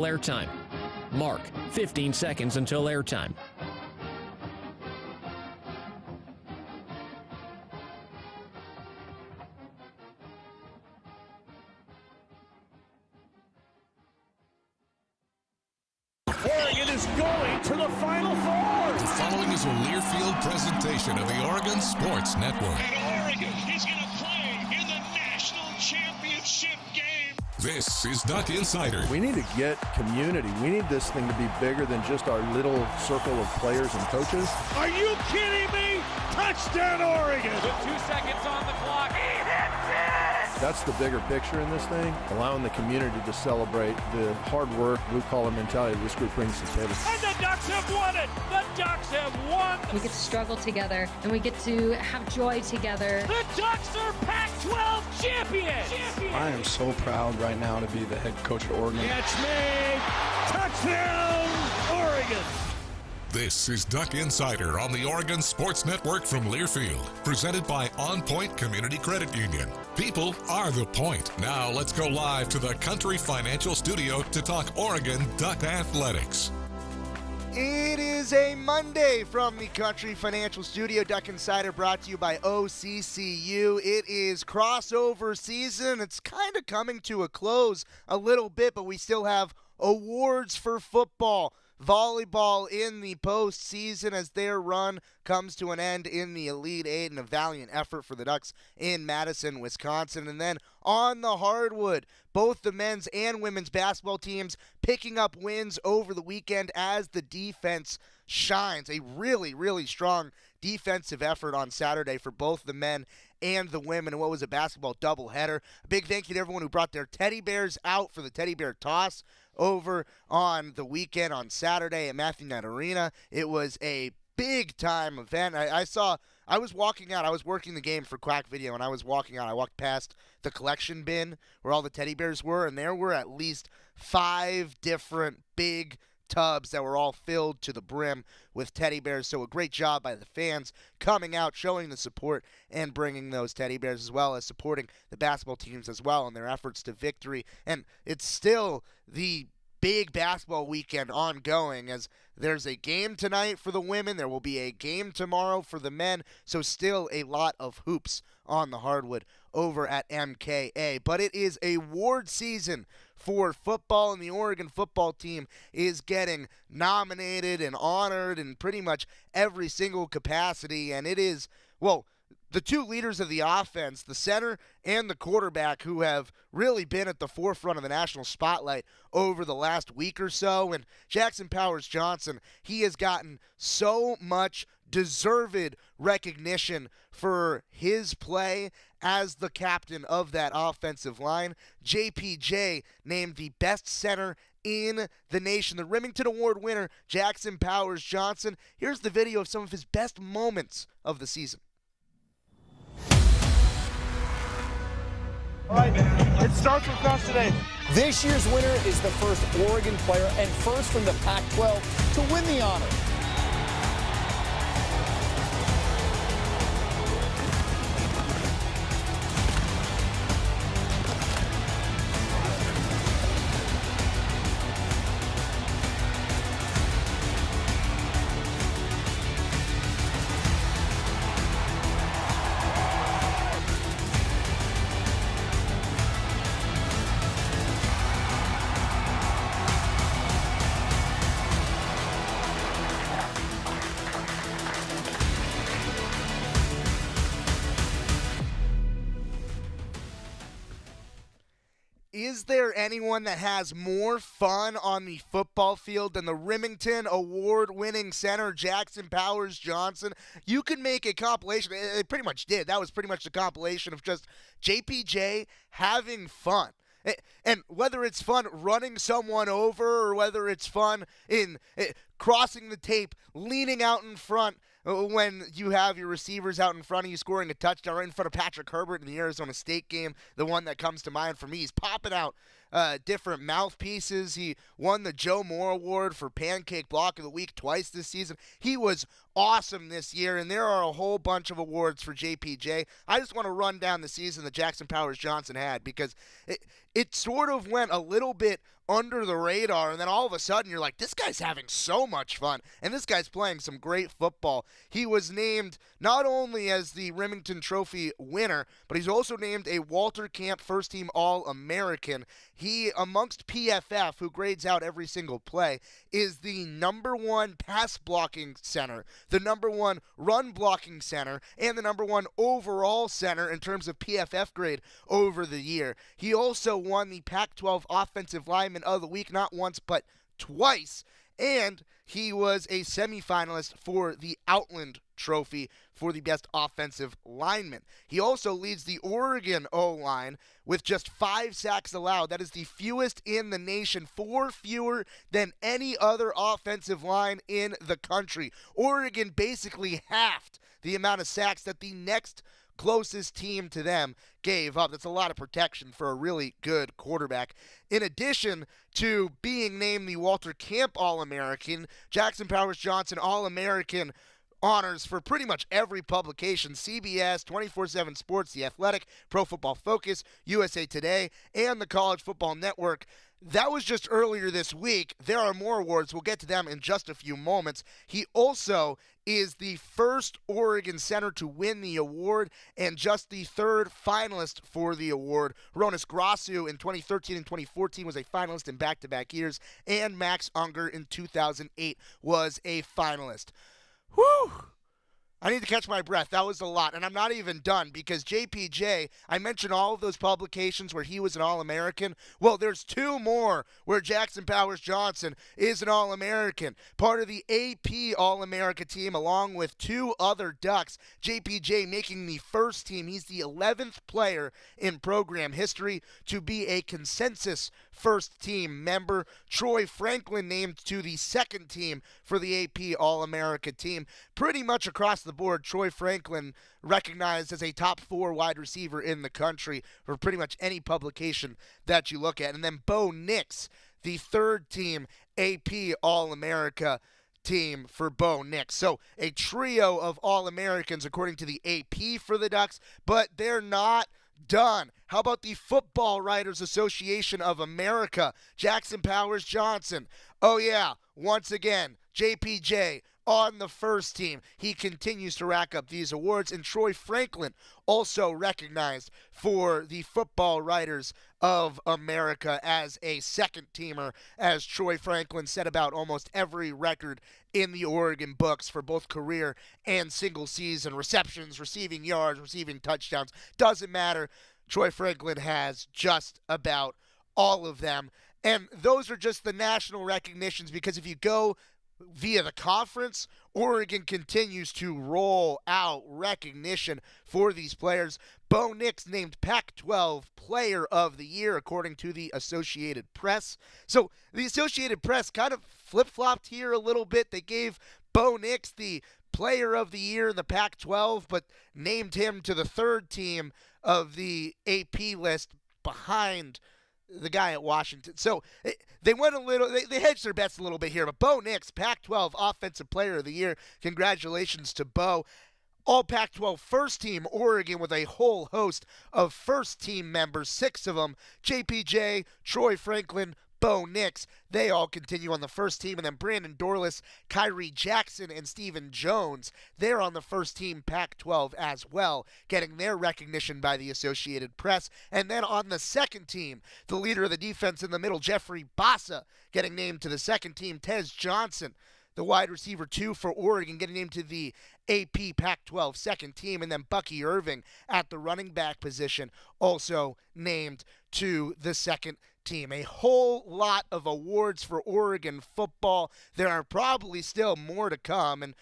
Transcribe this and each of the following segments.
Airtime. Mark, 15 seconds until airtime. Oregon is going to the Final Four. The following is a Learfield presentation of the Oregon Sports Network. And Oregon is going to play in the national championship game. This is Duck Insider. We need to get community. We need this thing to be bigger than just our little circle of players and coaches. Are you kidding me? Touchdown, Oregon. With 2 seconds on the clock. He hits it! That's the bigger picture in this thing, allowing the community to celebrate the hard work, blue-collar mentality this group brings to the table. And the Ducks have won it. The Ducks have won. We get to struggle together, and we get to have joy together. The Ducks are Pac-12 champions. I am so proud right now to be the head coach at Oregon. Catch made. Touchdown, Oregon. This is Duck Insider on the Oregon Sports Network from Learfield, presented by OnPoint Community Credit Union. People are the point. Now let's go live to the Country Financial Studio to talk Oregon Duck Athletics. It is a Monday from the Country Financial Studio. Duck Insider brought to you by OCCU. It is crossover season. It's kind of coming to a close a little bit, but we still have awards for football. Volleyball in the postseason as their run comes to an end in the Elite Eight, and a valiant effort for the Ducks in Madison, Wisconsin. And then on the hardwood, both the men's and women's basketball teams picking up wins over the weekend as the defense shines. A really, really strong defensive effort on Saturday for both the men and the women, and what was a basketball doubleheader. A big thank you to everyone who brought their teddy bears out for the teddy bear toss over on the weekend on Saturday at Matthew Knight Arena. It was a big-time event. I was walking out. I was working the game for Quack Video, and I was walking out. I walked past the collection bin where all the teddy bears were, and there were at least 5 different big tubs that were all filled to the brim with teddy bears. So a great job by the fans coming out, showing the support, and bringing those teddy bears, as well as supporting the basketball teams as well in their efforts to victory. And it's still the big basketball weekend ongoing, as there's a game tonight for the women. There will be a game tomorrow for the men. So still a lot of hoops on the hardwood over at MKA. But it is award season for football, and the Oregon football team is getting nominated and honored in pretty much every single capacity. And it is, well, the two leaders of the offense, the center and the quarterback, who have really been at the forefront of the national spotlight over the last week or so. And Jackson Powers Johnson, he has gotten so much deserved recognition for his play as the captain of that offensive line. JPJ named the best center in the nation. The Remington Award winner, Jackson Powers Johnson. Here's the video of some of his best moments of the season. All right, it starts with us today. This year's winner is the first Oregon player and first from the Pac-12 to win the honor. Is there anyone that has more fun on the football field than the Remington Award-winning center, Jackson Powers Johnson? You could make a compilation. It pretty much did. That was pretty much the compilation of just JPJ having fun. And whether it's fun running someone over, or whether it's fun in crossing the tape, leaning out in front when you have your receivers out in front of you, scoring a touchdown right in front of Patrick Herbert in the Arizona State game, the one that comes to mind for me. He's popping out different mouthpieces. He won the Joe Moore Award for Pancake Block of the Week twice this season. He was awesome this year, and there are a whole bunch of awards for JPJ. I just want to run down the season that Jackson Powers Johnson had, because it sort of went a little bit under the radar, and then all of a sudden you're like, this guy's having so much fun, and this guy's playing some great football. He was named not only as the Remington Trophy winner, but he's also named a Walter Camp First Team All-American. He, amongst PFF, who grades out every single play, is the number one pass blocking center, the number one run blocking center, and the number one overall center in terms of PFF grade over the year. He also won the Pac-12 Offensive Lineman of the Week, not once but twice, and he was a semifinalist for the Outland Trophy for the best offensive lineman. He also leads the Oregon O-line with just 5 sacks allowed. That is the fewest in the nation, 4 fewer than any other offensive line in the country. Oregon basically halved the amount of sacks that the next closest team to them gave up. That's a lot of protection for a really good quarterback. In addition to being named the Walter Camp All-American, Jackson Powers Johnson All-American honors for pretty much every publication: CBS, 24/7 Sports, The Athletic, Pro Football Focus, USA Today, and the College Football Network. That was just earlier this week. There are more awards. We'll get to them in just a few moments. He also is the first Oregon center to win the award and just the third finalist for the award. Hroniss Grasu in 2013 and 2014 was a finalist in back-to-back years, and Max Unger in 2008 was a finalist. Whew! I need to catch my breath. That was a lot, and I'm not even done, because JPJ, I mentioned all of those publications where he was an All-American. Well, there's 2 more where Jackson Powers Johnson is an All-American. Part of the AP All-America team, along with 2 other Ducks. JPJ making the first team. He's the 11th player in program history to be a consensus first-team member. Troy Franklin named to the second team for the AP All-America team. Pretty much across the board, Troy Franklin recognized as a top 4 wide receiver in the country for pretty much any publication that you look at. And then Bo Nix, the third team AP All-America team for Bo Nix. So a trio of All-Americans according to the AP for the Ducks, but they're not done. How about the Football Writers Association of America? Jackson Powers Johnson. Oh yeah, once again, JPJ on the first team. He continues to rack up these awards, and Troy Franklin also recognized for the Football Writers of America as a second-teamer, as Troy Franklin set about almost every record in the Oregon books for both career and single-season receptions, receiving yards, receiving touchdowns. Doesn't matter. Troy Franklin has just about all of them. And those are just the national recognitions, because if you go via the conference, Oregon continues to roll out recognition for these players. Bo Nix named Pac-12 Player of the Year according to the Associated Press. So the Associated Press kind of flip-flopped here a little bit. They gave Bo Nix the Player of the Year in the Pac-12, but named him to the third team of the AP list behind the guy at Washington. So they went they hedged their bets a little bit here. But Bo Nix, Pac-12 Offensive Player of the Year. Congratulations to Bo. All Pac-12 first team Oregon with a whole host of first team members, 6 of them. JPJ, Troy Franklin, Bo Nix, they all continue on the first team. And then Brandon Dorlus, Kyrie Jackson, and Stephen Jones, they're on the first team Pac-12 as well, getting their recognition by the Associated Press. And then on the second team, the leader of the defense in the middle, Jeffrey Bassa, getting named to the second team. Tez Johnson, the wide receiver 2 for Oregon, getting named to the AP Pac-12 second team. And then Bucky Irving at the running back position, also named to the second team. A whole lot of awards for Oregon football. There are probably still more to come, and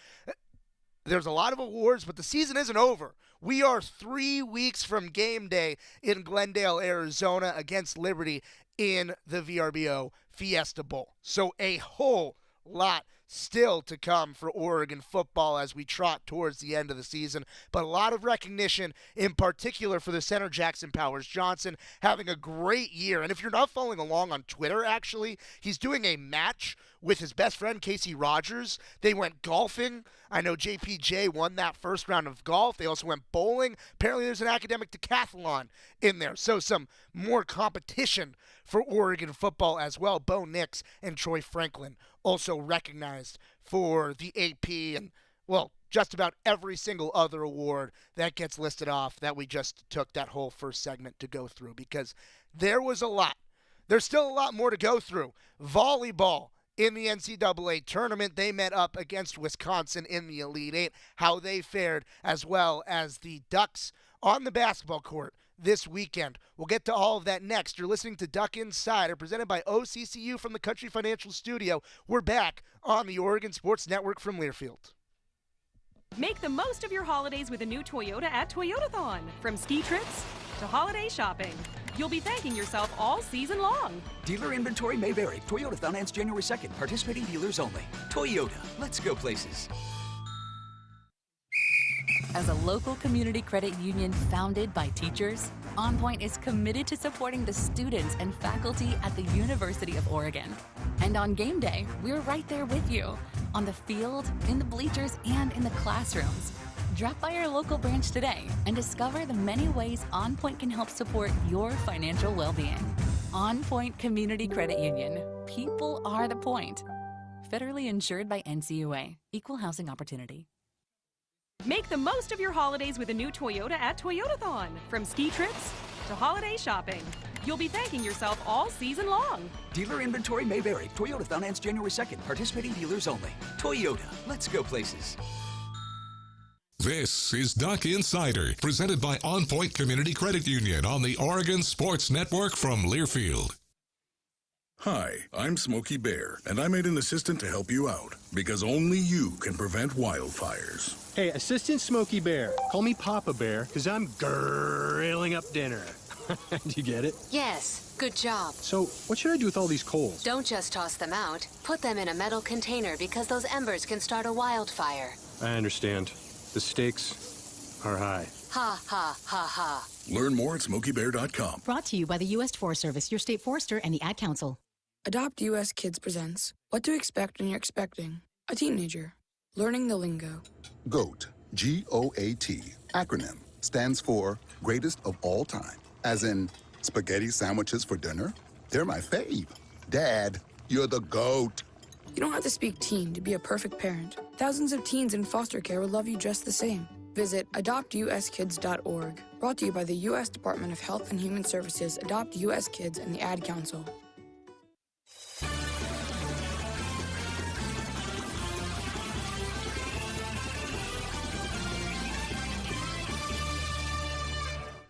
there's a lot of awards, but the season isn't over. We are 3 weeks from game day in Glendale, Arizona against Liberty in the VRBO Fiesta Bowl. So a whole lot still to come for Oregon football as we trot towards the end of the season. But a lot of recognition, in particular for the center Jackson Powers Johnson, having a great year. And if you're not following along on Twitter, actually, he's doing a match with his best friend Casey Rogers. They went golfing. I know JPJ won that first round of golf. They also went bowling. Apparently there's an academic decathlon in there. So some more competition for Oregon football as well. Bo Nix and Troy Franklin also recognized for the AP and, well, just about every single other award that gets listed off that we just took that whole first segment to go through, because there was a lot. There's still a lot more to go through. Volleyball in the NCAA tournament, they met up against Wisconsin in the Elite Eight. How they fared, as well as the Ducks on the basketball court this weekend. We'll get to all of that next. You're listening to Duck Insider, presented by OCCU from the Country Financial Studio. We're back on the Oregon Sports Network from Learfield. Make the most of your holidays with a new Toyota at Toyotathon. From ski trips to holiday shopping, you'll be thanking yourself all season long. Dealer inventory may vary. Toyotathon ends January 2nd. Participating dealers only. Toyota. Let's go places. As a local community credit union founded by teachers, OnPoint is committed to supporting the students and faculty at the University of Oregon. And on game day, we're right there with you, on the field, in the bleachers, and in the classrooms. Drop by our local branch today and discover the many ways OnPoint can help support your financial well-being. OnPoint Community Credit Union. People are the point. Federally insured by NCUA. Equal housing opportunity. Make the most of your holidays with a new Toyota at Toyotathon. From ski trips to holiday shopping, you'll be thanking yourself all season long. Dealer inventory may vary. Toyotathon ends January 2nd. Participating dealers only. Toyota. Let's go places. This is Duck Insider, presented by OnPoint Community Credit Union on the Oregon Sports Network from Learfield. Hi, I'm Smokey Bear, and I made an assistant to help you out, because only you can prevent wildfires. Hey, Assistant Smokey Bear, call me Papa Bear, because I'm grilling up dinner. Do you get it? Yes, good job. So, what should I do with all these coals? Don't just toss them out. Put them in a metal container, because those embers can start a wildfire. I understand. The stakes are high. Ha, ha, ha, ha. Learn more at SmokeyBear.com. Brought to you by the U.S. Forest Service, your state forester, and the Ad Council. Adopt U.S. Kids presents What to Expect When You're Expecting a Teenager. Learning the lingo. GOAT, G-O-A-T, acronym, stands for Greatest of All Time. As in, spaghetti sandwiches for dinner? They're my fave. Dad, you're the GOAT. You don't have to speak teen to be a perfect parent. Thousands of teens in foster care will love you just the same. Visit adoptuskids.org. Brought to you by the U.S. Department of Health and Human Services, Adopt U.S. Kids, and the Ad Council.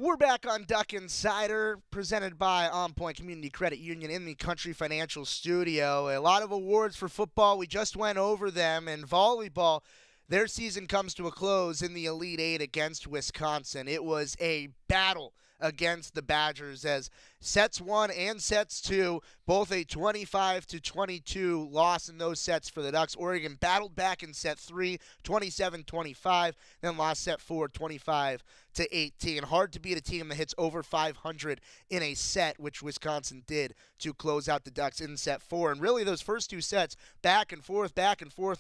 We're back on Duck Insider, presented by OnPoint Community Credit Union in the Country Financial Studio. A lot of awards for football. We just went over them. And volleyball, their season comes to a close in the Elite Eight against Wisconsin. It was a battle against the Badgers as sets 1 and sets 2, both a 25-22 loss in those sets for the Ducks. Oregon battled back in set 3, 27-25, then lost set 4, 25-18. Hard to beat a team that hits over 500 in a set, which Wisconsin did to close out the Ducks in set 4. And really those first two sets, back and forth,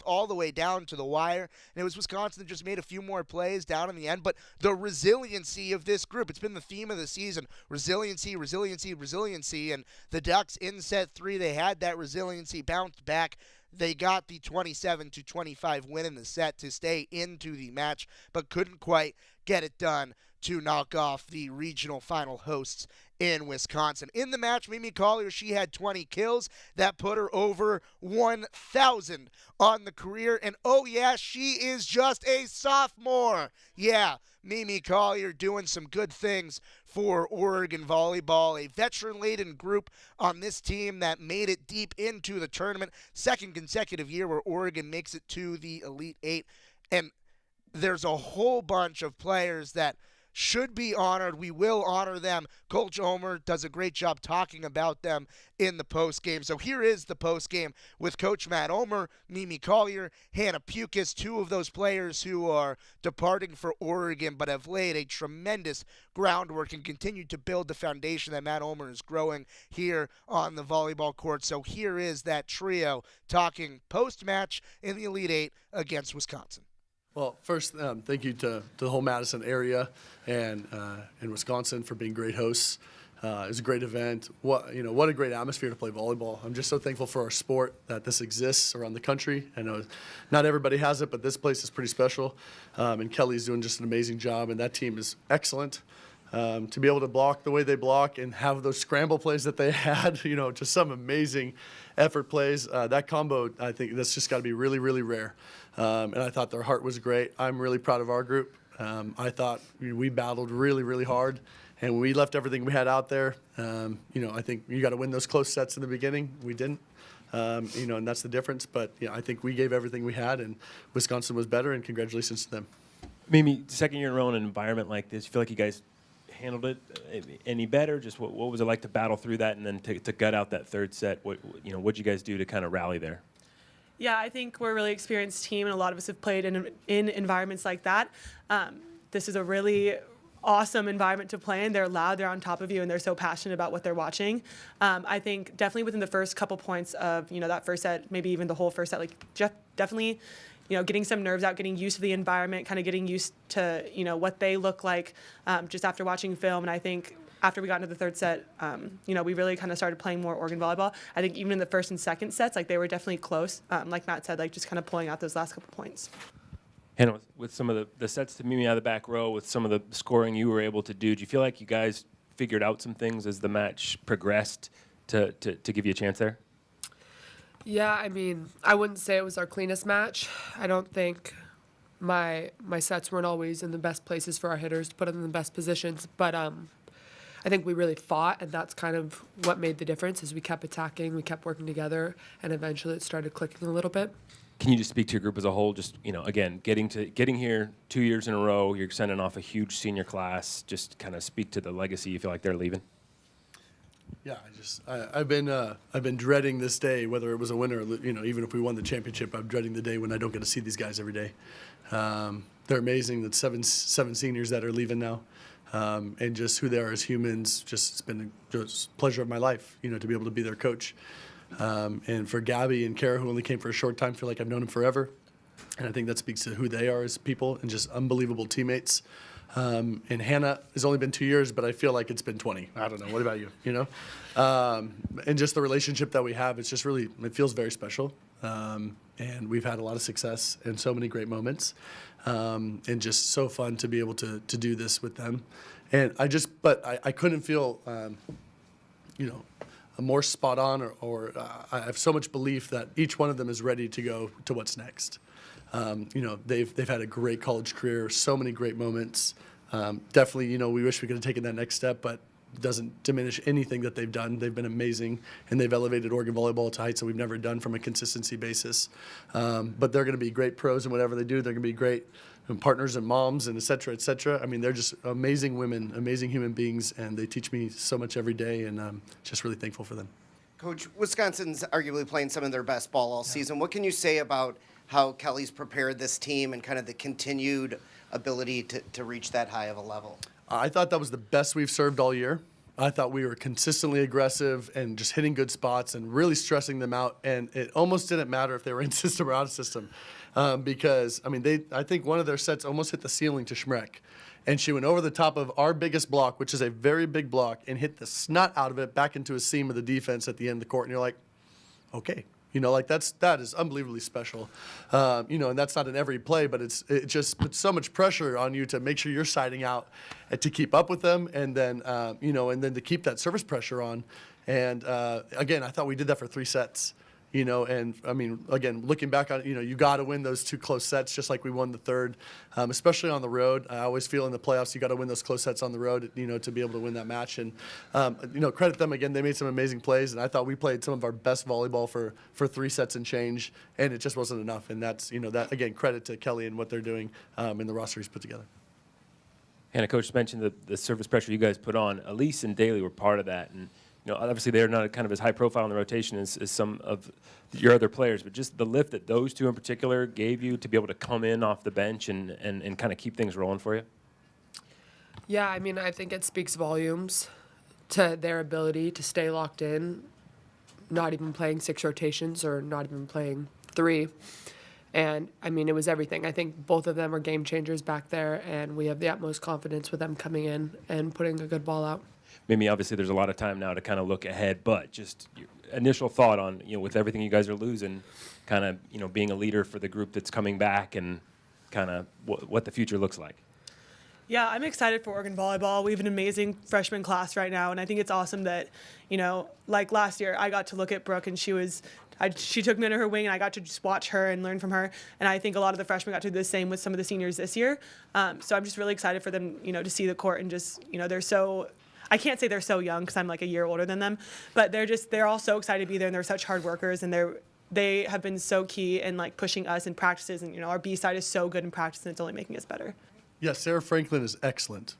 all the way down to the wire. And it was Wisconsin that just made a few more plays down in the end. But the resiliency of this group, it's been the theme of the season. Resiliency. And the Ducks in set 3, they had that resiliency, bounced back. They got the 27-25 win in the set to stay into the match, but couldn't quite get it done to knock off the regional final hosts in Wisconsin. In the match, Mimi Collier, she had 20 kills. That put her over 1,000 on the career. And oh yeah, she is just a sophomore. Yeah, Mimi Collier doing some good things for Oregon volleyball. A veteran-laden group on this team that made it deep into the tournament. Second consecutive year where Oregon makes it to the Elite Eight. And there's a whole bunch of players that should be honored. We will honor them. Coach Omer does a great job talking about them in the postgame. So here is the postgame with Coach Matt Omer, Mimi Collier, Hannah Pukas, two of those players who are departing for Oregon but have laid a tremendous groundwork and continued to build the foundation that Matt Omer is growing here on the volleyball court. So here is that trio talking post-match in the Elite Eight against Wisconsin. Well, first, thank you to the whole Madison area and Wisconsin for being great hosts. It was a great event. What a great atmosphere to play volleyball. I'm just so thankful for our sport that this exists around the country. I know not everybody has it, but this place is pretty special. And Kelly's doing just an amazing job, and that team is excellent. To be able to block the way they block and have those scramble plays that they had, just some amazing effort plays. That combo, I think that's just got to be really, really rare. And I thought their heart was great. I'm really proud of our group. I thought we battled really, really hard, and we left everything we had out there. I think you got to win those close sets in the beginning. We didn't. And that's the difference. But I think we gave everything we had, and Wisconsin was better, and congratulations to them. Mimi, second year in a row in an environment like this, you feel like you guys handled it any better? Just what was it like to battle through that and then to gut out that third set? What'd you guys do to kind of rally there? Yeah, I think we're a really experienced team, and a lot of us have played in environments like that. This is a really awesome environment to play in. They're loud, they're on top of you, and they're so passionate about what they're watching. I think definitely within the first couple points of that first set, maybe even the whole first set, definitely getting some nerves out, getting used to the environment, kind of getting used to what they look like just after watching film. And I think after we got into the third set, we really kind of started playing more Oregon volleyball. I think even in the first and second sets, they were definitely close. Like Matt said, just kind of pulling out those last couple points. And with some of the sets to Mimi out of the back row, with some of the scoring you were able to do you feel like you guys figured out some things as the match progressed to give you a chance there? Yeah, I wouldn't say it was our cleanest match. I don't think my sets weren't always in the best places for our hitters to put them in the best positions, but I think we really fought, and that's kind of what made the difference. Is we kept attacking, we kept working together, and eventually it started clicking a little bit. Can you just speak to your group as a whole? Just again, getting here 2 years in a row, you're sending off a huge senior class. Just kind of speak to the legacy you feel like they're leaving. Yeah, I've been dreading this day, whether it was a win or even if we won the championship, I'm dreading the day when I don't get to see these guys every day. They're amazing. That's seven seniors that are leaving now. And just who they are as humans, it's been a pleasure of my life, to be able to be their coach. And for Gabby and Kara, who only came for a short time, feel like I've known them forever. And I think that speaks to who they are as people and just unbelievable teammates. And Hannah has only been 2 years, but I feel like it's been 20. I don't know. What about you? And just the relationship that we have, it's just really, it feels very special. And we've had a lot of success and so many great moments. And just so fun to be able to do this with them. And I couldn't feel, more spot on or I have so much belief that each one of them is ready to go to what's next. They've had a great college career, so many great moments. Definitely, we wish we could have taken that next step, but it doesn't diminish anything that they've done. They've been amazing, and they've elevated Oregon volleyball to heights that we've never done from a consistency basis. But they're going to be great pros in whatever they do. They're going to be great partners and moms and et cetera, et cetera. They're just amazing women, amazing human beings, and they teach me so much every day, and I'm just really thankful for them. Coach, Wisconsin's arguably playing some of their best ball all season. What can you say about how Kelly's prepared this team and kind of the continued ability to reach that high of a level? I thought that was the best we've served all year. I thought we were consistently aggressive and just hitting good spots and really stressing them out. And it almost didn't matter if they were in system or out of system because, I think one of their sets almost hit the ceiling to Schmreck. And she went over the top of our biggest block, which is a very big block, and hit the snot out of it back into a seam of the defense at the end of the court. And you're like, okay. That is unbelievably special. And that's not in every play, but it just puts so much pressure on you to make sure you're siding out and to keep up with them, and then and then to keep that service pressure on. And again, I thought we did that for 3 sets. And again, looking back on it, you got to win those 2 close sets, just like we won the third, especially on the road. I always feel in the playoffs, you got to win those close sets on the road, to be able to win that match. And, credit them again. They made some amazing plays, and I thought we played some of our best volleyball for 3 sets and change, and it just wasn't enough. And that's, that again, credit to Kelly and what they're doing in the roster he's put together. Hannah, Coach mentioned the service pressure you guys put on. Elise and Daly were part of that, and obviously they're not kind of as high profile in the rotation as some of your other players, but just the lift that those two in particular gave you to be able to come in off the bench and kind of keep things rolling for you. Yeah, I mean, I think it speaks volumes to their ability to stay locked in, not even playing 6 rotations or not even playing 3. And, I mean, it was everything. I think both of them are game changers back there, and we have the utmost confidence with them coming in and putting a good ball out. Mimi, obviously there's a lot of time now to kind of look ahead, but just your initial thought on, with everything you guys are losing, kind of, being a leader for the group that's coming back and kind of what the future looks like. Yeah, I'm excited for Oregon Volleyball. We have an amazing freshman class right now, and I think it's awesome that, like last year, I got to look at Brooke, and she took me under her wing, and I got to just watch her and learn from her. And I think a lot of the freshmen got to do the same with some of the seniors this year. So I'm just really excited for them, to see the court and just, they're so. I can't say they're so young because I'm like a year older than them, but they're all so excited to be there, and they're such hard workers, and they have been so key in like pushing us in practices, and our B side is so good in practice, and it's only making us better. Yeah, Sarah Franklin is excellent.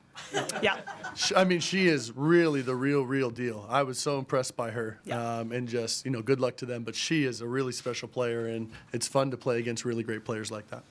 Yeah. She is really the real deal. I was so impressed by her. Yeah. And just, good luck to them. But she is a really special player, and it's fun to play against really great players like that.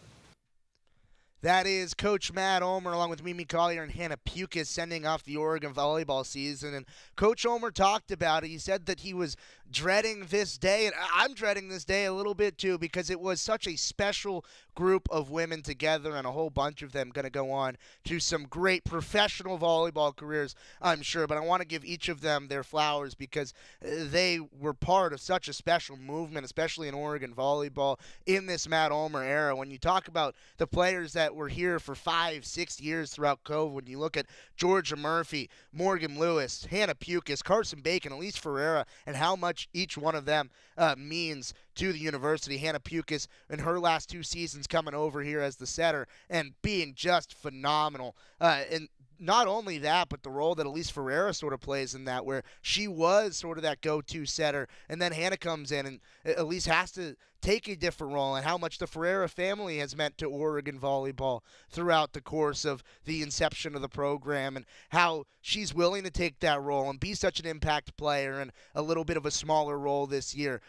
That is Coach Matt Ulmer along with Mimi Collier and Hannah Pukas sending off the Oregon volleyball season. And Coach Ulmer talked about it. He said that he was dreading this day, and I'm dreading this day a little bit too because it was such a special group of women together, and a whole bunch of them going to go on to some great professional volleyball careers, I'm sure. But I want to give each of them their flowers because they were part of such a special movement, especially in Oregon volleyball in this Matt Ulmer era. When you talk about the players that were here for 5-6 years throughout COVID, when you look at Georgia Murphy, Morgan Lewis, Hannah Pukas, Carson Bacon, Elise Ferreira, and how much each one of them means to the university. Hannah Pukas in her last 2 seasons coming over here as the setter and being just phenomenal. And not only that, but the role that Elise Ferreira sort of plays in that, where she was sort of that go-to setter, and then Hannah comes in, and Elise has to take a different role, and how much the Ferreira family has meant to Oregon volleyball throughout the course of the inception of the program, and how she's willing to take that role and be such an impact player in a little bit of a smaller role this year,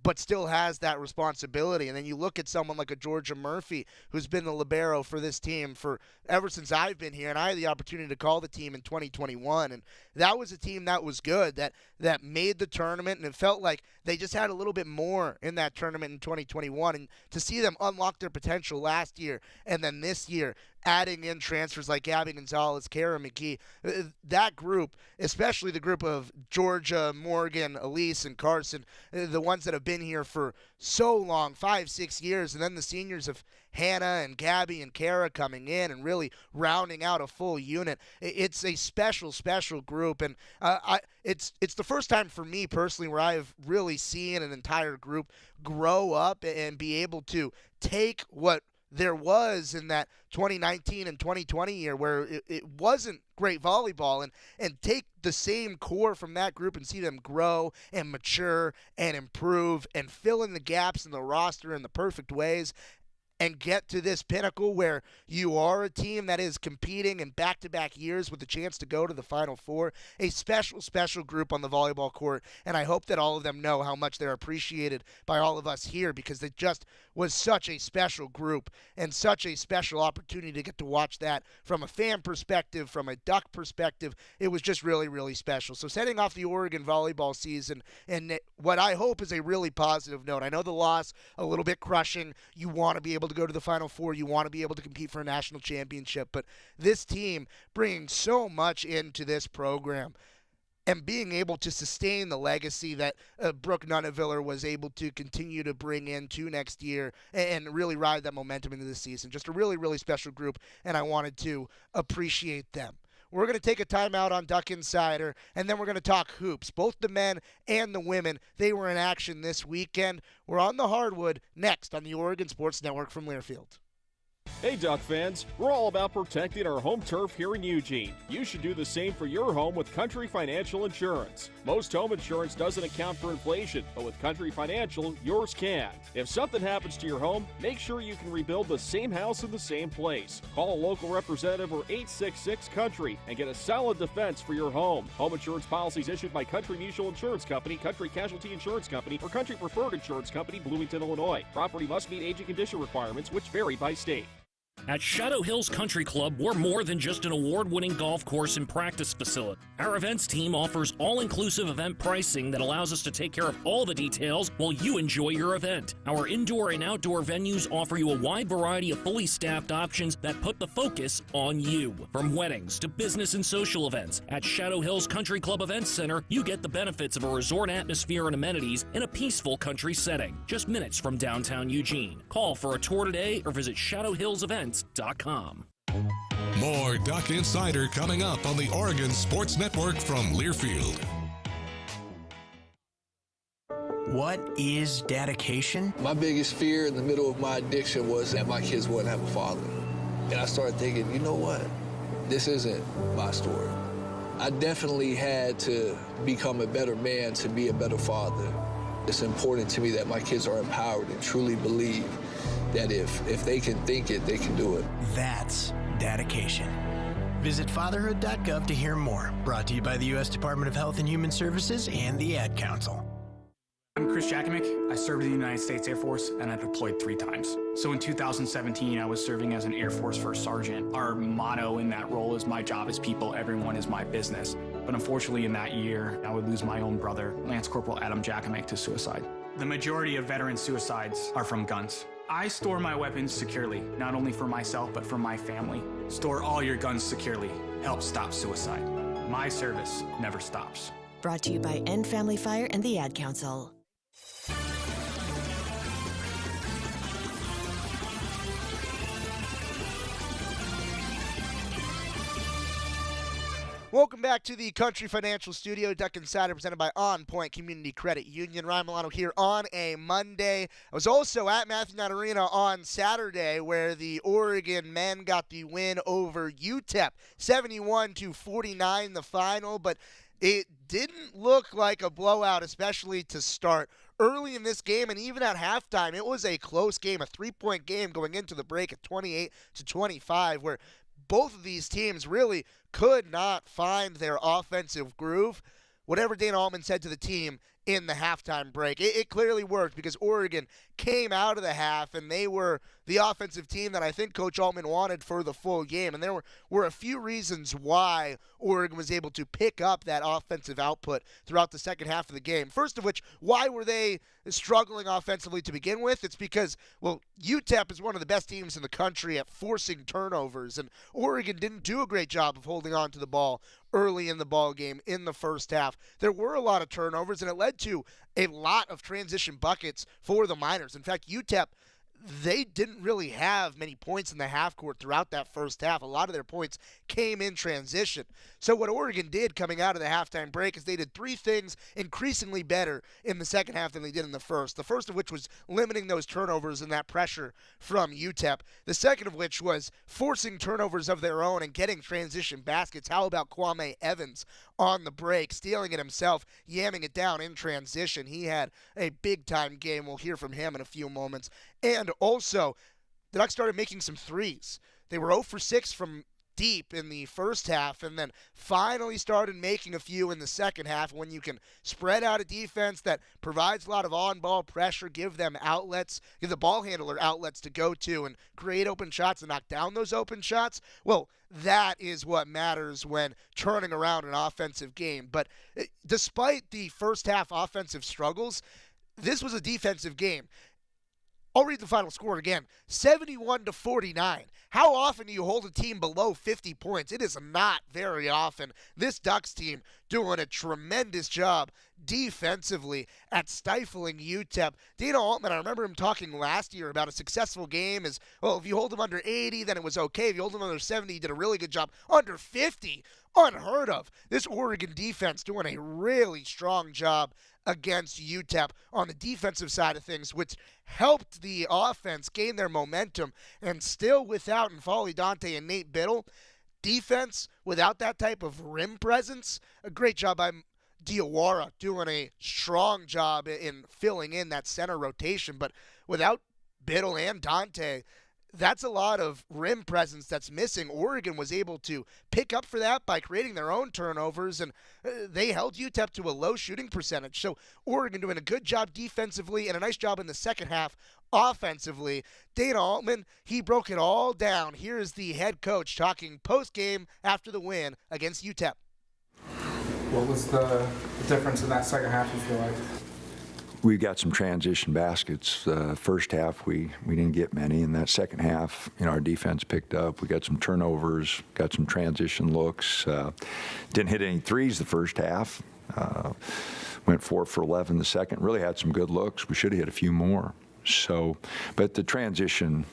but still has that responsibility. And then you look at someone like a Georgia Murphy, who's been the libero for this team for ever since I've been here, and I had the opportunity to call the team in 2021, and that was a team that was good, that made the tournament, and it felt like they just had a little bit more in that tournament in 2021, and to see them unlock their potential last year and then this year, adding in transfers like Gabby Gonzalez, Kara McGee, that group, especially the group of Georgia, Morgan, Elise, and Carson, the ones that have been here for so long, 5-6 years, and then the seniors of Hannah and Gabby and Kara coming in and really rounding out a full unit. It's a special group, and it's the first time for me personally where I've really seen an entire group grow up and be able to take what there was in that 2019 and 2020 year where it wasn't great volleyball, and take the same core from that group and see them grow and mature and improve and fill in the gaps in the roster in the perfect ways, and get to this pinnacle where you are a team that is competing in back-to-back years with a chance to go to the Final Four. A special group on the volleyball court, and I hope that all of them know how much they're appreciated by all of us here, because it just was such a special group and such a special opportunity to get to watch that from a fan perspective, from a Duck perspective. It was just really special. So setting off the Oregon volleyball season, and what I hope is a really positive note. I know the loss a little bit crushing. You want to be able to go to the Final Four. You want to be able to compete for a national championship. But this team bringing so much into this program and being able to sustain the legacy that Brooke Nunneviller was able to continue to bring into next year and really ride that momentum into the season. Just a really special group, and I wanted to appreciate them. We're going to take a timeout on Duck Insider, and then we're going to talk hoops. Both the men and the women, they were in action this weekend. We're on the hardwood next on the Oregon Sports Network from Learfield. Hey Duck fans, we're all about protecting our home turf here in Eugene. You should do the same for your home with Country Financial Insurance. Most home insurance doesn't account for inflation, but with Country Financial, yours can. If something happens to your home, make sure you can rebuild the same house in the same place. Call a local representative or 866-COUNTRY and get a solid defense for your home. Home insurance policies issued by Country Mutual Insurance Company, Country Casualty Insurance Company, or Country Preferred Insurance Company, Bloomington, Illinois. Property must meet age and condition requirements, which vary by state. At Shadow Hills Country Club, we're more than just an award-winning golf course and practice facility. Our events team offers all-inclusive event pricing that allows us to take care of all the details while you enjoy your event. Our indoor and outdoor venues offer you a wide variety of fully staffed options that put the focus on you. From weddings to business and social events, at Shadow Hills Country Club Events Center, you get the benefits of a resort atmosphere and amenities in a peaceful country setting, just minutes from downtown Eugene. Call for a tour today or visit shadowhillsevents.com. More Duck Insider coming up on the Oregon Sports Network from Learfield. What is dedication? My biggest fear in the middle of my addiction was that my kids wouldn't have a father. And I started thinking, you know what? This isn't my story. I definitely had to become a better man to be a better father. It's important to me that my kids are empowered and truly believe that if they can think it, they can do it. That's dedication. Visit fatherhood.gov to hear more. Brought to you by the U.S. Department of Health and Human Services and the Ad Council. I'm Chris Jakimick. I served in the United States Air Force and I deployed 3 times. So in 2017, I was serving as an Air Force First Sergeant. Our motto in that role is my job is people, everyone is my business. But unfortunately in that year, I would lose my own brother, Lance Corporal Adam Jakimick, to suicide. The majority of veteran suicides are from guns. I store my weapons securely, not only for myself, but for my family. Store all your guns securely. Help stop suicide. My service never stops. Brought to you by End Family Fire and the Ad Council. Welcome back to the Country Financial Studio. Duck Insider presented by OnPoint Community Credit Union. Ryan Milano here on a Monday. I was also at Matthew Knight Arena on Saturday where the Oregon men got the win over UTEP. 71-49 the final, but it didn't look like a blowout, especially to start. Early in this game and even at halftime, it was a close game, a 3-point game going into the break at 28-25, where both of these teams really could not find their offensive groove. Whatever Dana Altman said to the team in the halftime break, it clearly worked because Oregon came out of the half and they were the offensive team that I think Coach Altman wanted for the full game. And there were a few reasons why Oregon was able to pick up that offensive output throughout the second half of the game. First of which, why were they struggling offensively to begin with? It's because, well, UTEP is one of the best teams in the country at forcing turnovers, and Oregon didn't do a great job of holding on to the ball early in the ball game in the first half. There were a lot of turnovers, and it led to a lot of transition buckets for the Miners. In fact, UTEP, they didn't really have many points in the half court throughout that first half. A lot of their points came in transition. So what Oregon did coming out of the halftime break is they did 3 things increasingly better in the second half than they did in the first. The first of which was limiting those turnovers and that pressure from UTEP. The second of which was forcing turnovers of their own and getting transition baskets. How about Kwame Evans on the break, stealing it himself, yamming it down in transition? He had a big-time game. We'll hear from him in a few moments. And also, the Ducks started making some threes. They were 0 for 6 from deep in the first half and then finally started making a few in the second half. When you can spread out a defense that provides a lot of on-ball pressure, give them outlets, give the ball handler outlets to go to and create open shots and knock down those open shots, well, that is what matters when turning around an offensive game. But despite the first half offensive struggles, this was a defensive game. I'll read the final score again, 71-49. How often do you hold a team below 50 points? It is not very often. This Ducks team doing a tremendous job defensively at stifling UTEP. Dana Altman, I remember him talking last year about a successful game is, well, if you hold them under 80, then it was okay. If you hold them under 70, you did a really good job. Under 50, unheard of. This Oregon defense doing a really strong job against UTEP on the defensive side of things, which helped the offense gain their momentum. And still without N'Faly Dante and Nate Biddle, defense without that type of rim presence, a great job by Diawara doing a strong job in filling in that center rotation. But without Biddle and Dante, that's a lot of rim presence that's missing. Oregon was able to pick up for that by creating their own turnovers, and they held UTEP to a low shooting percentage. So Oregon doing a good job defensively and a nice job in the second half offensively. Dana Altman, he broke it all down. Here's the head coach talking post-game after the win against UTEP. What was the difference in that second half, you feel like? We got some transition baskets. First half, we didn't get many. In that second half, our defense picked up. We got some turnovers, got some transition looks. Didn't hit any threes the first half. Went 4 for 11 the second. Really had some good looks. We should have hit a few more. So, but the transition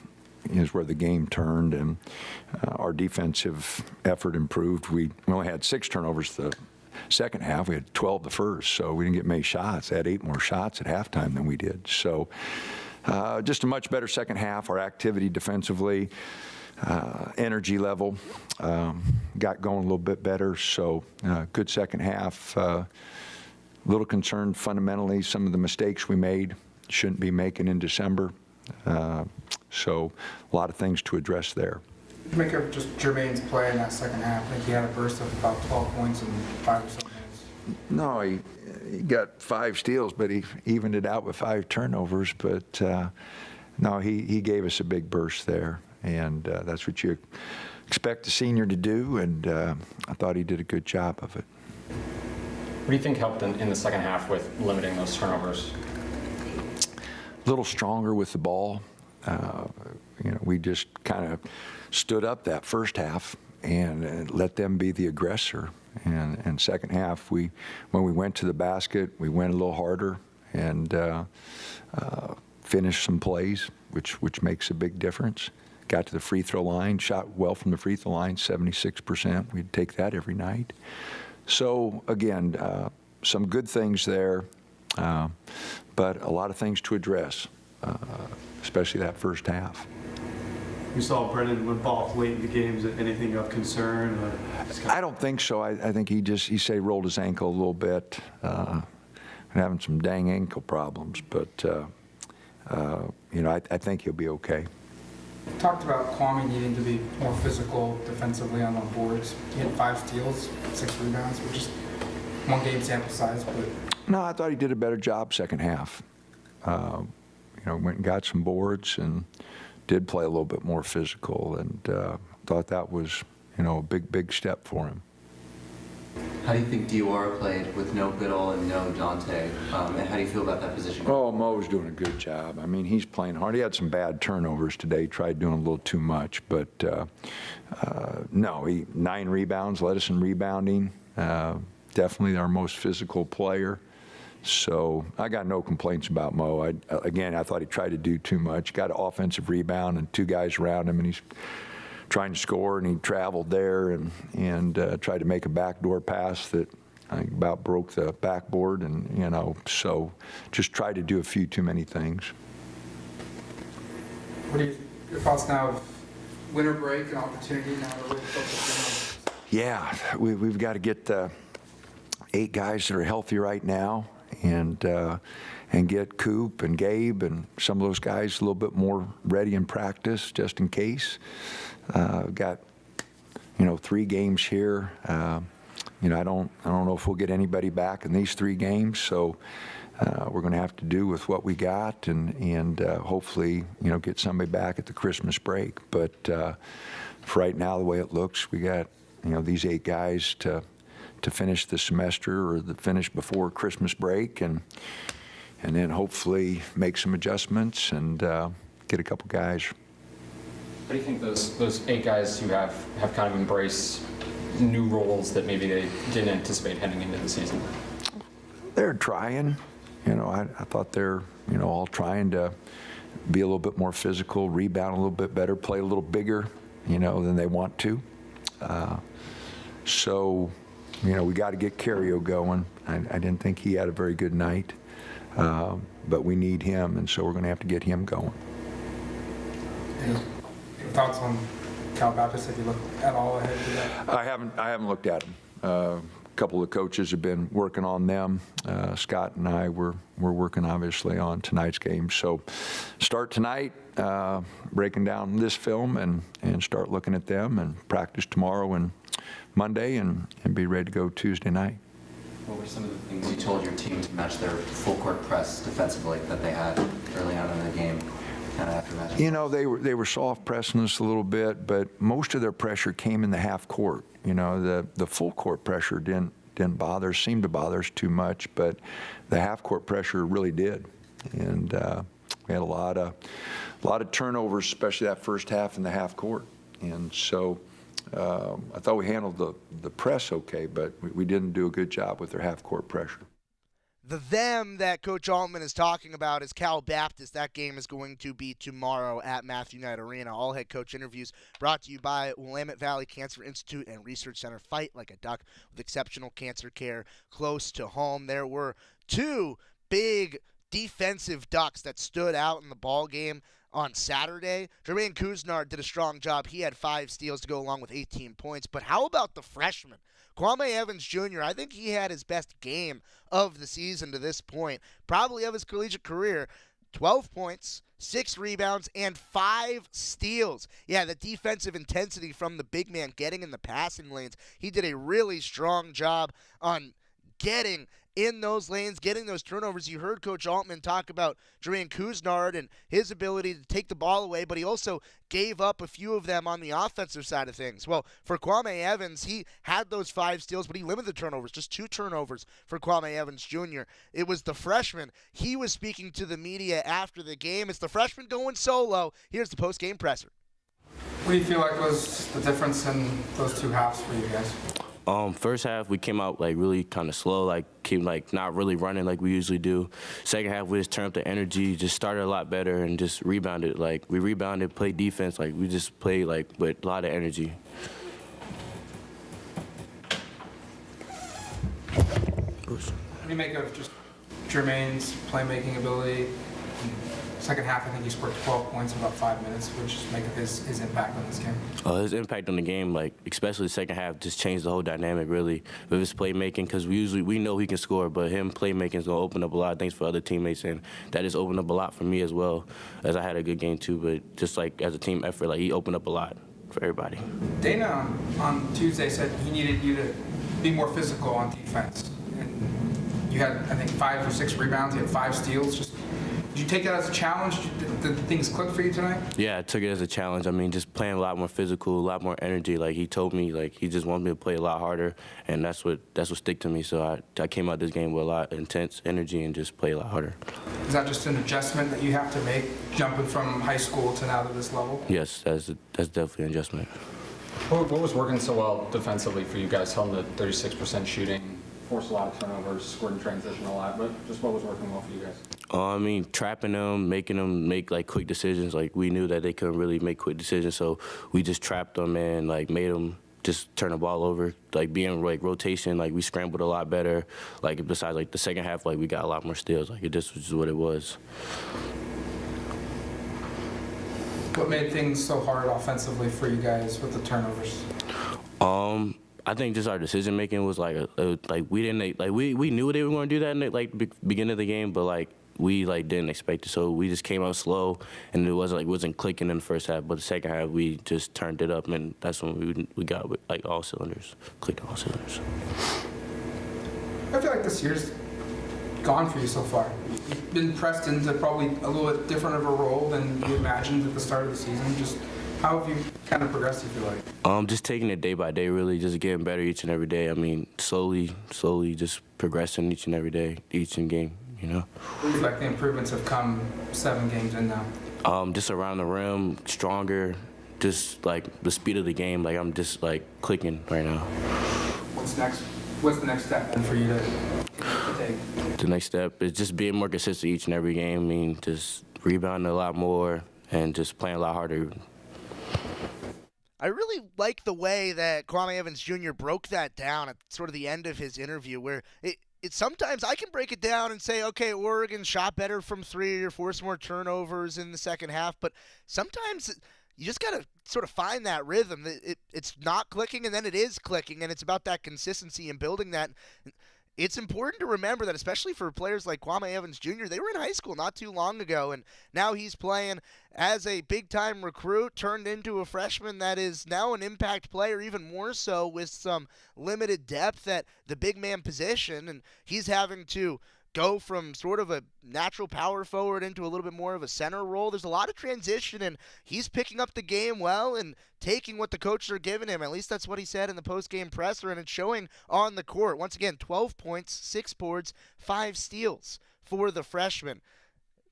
is where the game turned, and our defensive effort improved. We only had 6 turnovers the second half. We had 12 the first, so we didn't get many shots. They had 8 more shots at halftime than we did. So just a much better second half. Our activity defensively, energy level got going a little bit better. So good second half. A little concerned fundamentally some of the mistakes we made shouldn't be making in December. So a lot of things to address there. Make up just Jermaine's play in that second half. I think he had a burst of about 12 points in 5 or so minutes. No, he got 5 steals, but he evened it out with 5 turnovers. But no, he gave us a big burst there, and that's what you expect a senior to do, and I thought he did a good job of it. What do you think helped in the second half with limiting those turnovers? A little stronger with the ball. We just kind of stood up that first half and let them be the aggressor. And second half, when we went to the basket, we went a little harder and finished some plays, which makes a big difference. Got to the free throw line, shot well from the free throw line, 76%. We'd take that every night. So again, some good things there, but a lot of things to address, especially that first half. We saw Brennan limp off late in the games. Anything of concern? I don't think so. I think he said he rolled his ankle a little bit, having some dang ankle problems. But I think he'll be okay. You talked about Kwame needing to be more physical defensively on the boards. He had 5 steals, 6 rebounds, which is 1 game sample size. But no, I thought he did a better job second half. Went and got some boards and did play a little bit more physical, and thought that was, a big step for him. How do you think Diawara played with no Biddle and no Dante, and how do you feel about that position? Oh, Mo's doing a good job. I mean, he's playing hard. He had some bad turnovers today, tried doing a little too much, but no, 9 rebounds, led us in rebounding. Definitely our most physical player. So I got no complaints about Mo. I thought he tried to do too much. Got an offensive rebound and 2 guys around him, and he's trying to score, and he traveled there and tried to make a backdoor pass that I think about broke the backboard, and so just tried to do a few too many things. What are your thoughts now of winter break and opportunity now to really focus on? Yeah, we've got to get the 8 guys that are healthy right now, and get Coop and Gabe and some of those guys a little bit more ready in practice just in case. Got 3 games here. I don't know if we'll get anybody back in these 3 games, so we're going to have to do with what we got and hopefully get somebody back at the Christmas break. But for right now, the way it looks, we got these 8 guys to finish the semester or finish before Christmas break, and then hopefully make some adjustments and get a couple guys. How do you think those 8 guys who have kind of embraced new roles that maybe they didn't anticipate heading into the season? They're trying. I thought they're all trying to be a little bit more physical, rebound a little bit better, play a little bigger, than they want to. So we got to get Cario going. I didn't think he had a very good night, but we need him, and so we're going to have to get him going. Any thoughts on Cal Baptist? Have you looked at all ahead to that? I haven't looked at him. A couple of coaches have been working on them. Scott and I we're working obviously on tonight's game. So start tonight, breaking down this film and start looking at them, and practice tomorrow and Monday and be ready to go Tuesday night. What were some of the things you told your team to match their full court press defensively that they had early on in the game? After match? They were soft pressing us a little bit, but most of their pressure came in the half court. The full court pressure didn't seem to bother us too much, but the half court pressure really did, and we had a lot of turnovers, especially that first half in the half court, and so I thought we handled the press okay, but we didn't do a good job with their half court pressure. The them that Coach Altman is talking about is Cal Baptist. That game is going to be tomorrow at Matthew Knight Arena. All head coach interviews brought to you by Willamette Valley Cancer Institute and Research Center. Fight like a duck with exceptional cancer care close to home. There were two big defensive ducks that stood out in the ball game on Saturday. Jermaine Couisnard did a strong job. He had 5 steals to go along with 18 points. But how about the freshman? Kwame Evans Jr., I think he had his best game of the season to this point, probably of his collegiate career. 12 points, 6 rebounds, and 5 steals. Yeah, the defensive intensity from the big man getting in the passing lanes. He did a really strong job on getting in those lanes, getting those turnovers. You heard Coach Altman talk about Jermaine Couisnard and his ability to take the ball away, but he also gave up a few of them on the offensive side of things. Well, for Kwame Evans, he had those 5 steals, but he limited the turnovers, just 2 turnovers for Kwame Evans Jr. It was the freshman. He was speaking to the media after the game. It's the freshman going solo. Here's the post-game presser. What do you feel like was the difference in those 2 halves for you guys? First half, we came out really kind of slow, came not really running like we usually do. Second half, we just turned up the energy, just started a lot better, and just rebounded. We rebounded, played defense, we just played with a lot of energy. What do you make of just Jermaine's playmaking ability? Second half, I think he scored 12 points in about 5 minutes. What did you make of his impact on this game? His impact on the game, especially the second half, just changed the whole dynamic, really, with his playmaking, because we know he can score, but him playmaking is going to open up a lot of things for other teammates, and that just opened up a lot for me as well, as I had a good game too, but just as a team effort, he opened up a lot for everybody. Dana on Tuesday said he needed you to be more physical on defense, and you had, I think, 5 or 6 rebounds, you had 5 steals. Did you take that as a challenge? Did things click for you tonight? Yeah, I took it as a challenge. Just playing a lot more physical, a lot more energy. He told me, he just wanted me to play a lot harder, and that's what stick to me. So I came out this game with a lot of intense energy and just play a lot harder. Is that just an adjustment that you have to make, jumping from high school to now to this level? Yes, that's definitely an adjustment. What was working so well defensively for you guys? Held to 36% shooting, forced a lot of turnovers, scored in transition a lot, but just what was working well for you guys? Trapping them, making them make quick decisions. We knew that they couldn't really make quick decisions, so we just trapped them and made them just turn the ball over. Being rotation, we scrambled a lot better. Besides the second half, we got a lot more steals. It just was what it was. What made things so hard offensively for you guys with the turnovers? I think just our decision making was we didn't we knew they were going to do that in the beginning of the game, but we didn't expect it, so we just came out slow, and it wasn't clicking in the first half. But the second half, we just turned it up, and that's when we got all cylinders, clicked all cylinders. I feel like this year's gone for you so far. You've been pressed into probably a little bit different of a role than you imagined at the start of the season. Just how have you kind of progressed, you feel like? Just taking it day by day, really, just getting better each and every day. Slowly, just progressing each and every day, each game, What do you feel like the improvements have come 7 games in now? Just around the rim, stronger, just the speed of the game. I'm just clicking right now. What's next? What's the next step then for you to take? The next step is just being more consistent each and every game. Just rebounding a lot more and just playing a lot harder. I really like the way that Kwame Evans Jr. broke that down at sort of the end of his interview, where it sometimes I can break it down and say, okay, Oregon shot better from three or forced more turnovers in the second half, but sometimes you just got to sort of find that rhythm. It's not clicking, and then it is clicking, and it's about that consistency and building that. It's important to remember that, especially for players like Kwame Evans Jr., they were in high school not too long ago, and now he's playing as a big-time recruit, turned into a freshman that is now an impact player, even more so with some limited depth at the big man position, and he's having to go from sort of a natural power forward into a little bit more of a center role. There's a lot of transition, and he's picking up the game well and taking what the coaches are giving him. At least that's what he said in the post-game presser, and it's showing on the court. Once again, 12 points, 6 boards, 5 steals for the freshman.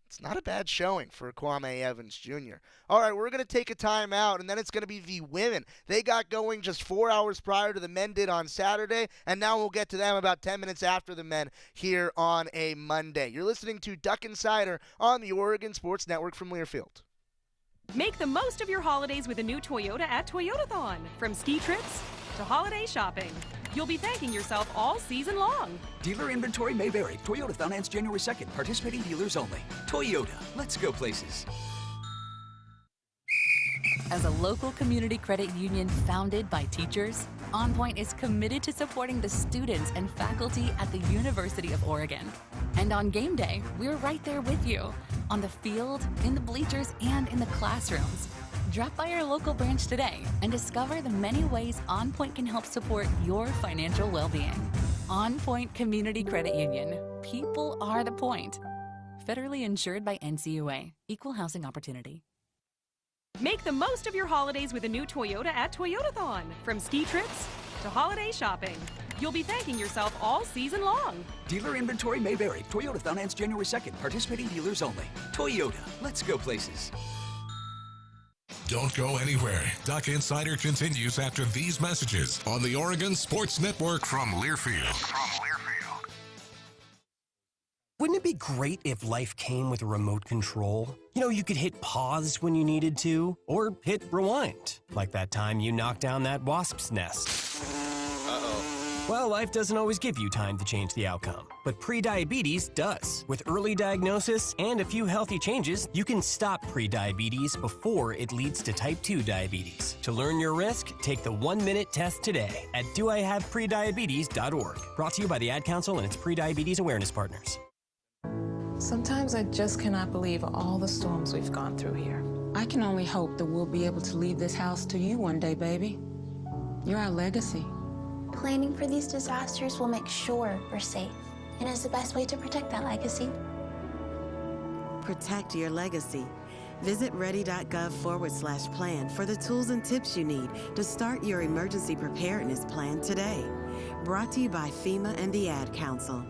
It's not a bad showing for Kwame Evans Jr. All right, we're going to take a timeout, and then it's going to be the women. They got going just 4 hours prior to the men did on Saturday, and now we'll get to them about 10 minutes after the men here on a Monday. You're listening to Duck Insider on the Oregon Sports Network from Learfield. Make the most of your holidays with a new Toyota at Toyotathon. From ski trips to holiday shopping, you'll be thanking yourself all season long. Dealer inventory may vary. Toyotathon ends January 2nd. Participating dealers only. Toyota. Let's go places. As a local community credit union founded by teachers, OnPoint is committed to supporting the students and faculty at the University of Oregon. And on game day, we're right there with you, on the field, in the bleachers, and in the classrooms. Drop by our local branch today and discover the many ways OnPoint can help support your financial well-being. OnPoint Community Credit Union. People are the point. Federally insured by NCUA. Equal housing opportunity. Make the most of your holidays with a new Toyota at Toyotathon. From ski trips to holiday shopping, you'll be thanking yourself all season long. Dealer inventory may vary. Toyotathon ends January 2nd. Participating dealers only. Toyota. Let's go places. Don't go anywhere. Duck Insider continues after these messages on the Oregon Sports Network from Learfield. Wouldn't it be great if life came with a remote control? You know, you could hit pause when you needed to, or hit rewind, like that time you knocked down that wasp's nest. Uh-oh. Well, life doesn't always give you time to change the outcome, but prediabetes does. With early diagnosis and a few healthy changes, you can stop prediabetes before it leads to type 2 diabetes. To learn your risk, take the 1-minute test today at doihaveprediabetes.org. Brought to you by the Ad Council and its prediabetes awareness partners. Sometimes I just cannot believe all the storms we've gone through here. I can only hope that we'll be able to leave this house to you one day, baby. You're our legacy. Planning for these disasters will make sure we're safe, and is the best way to protect that legacy. Protect your legacy. Visit ready.gov/plan for the tools and tips you need to start your emergency preparedness plan today. Brought to you by FEMA and the Ad Council.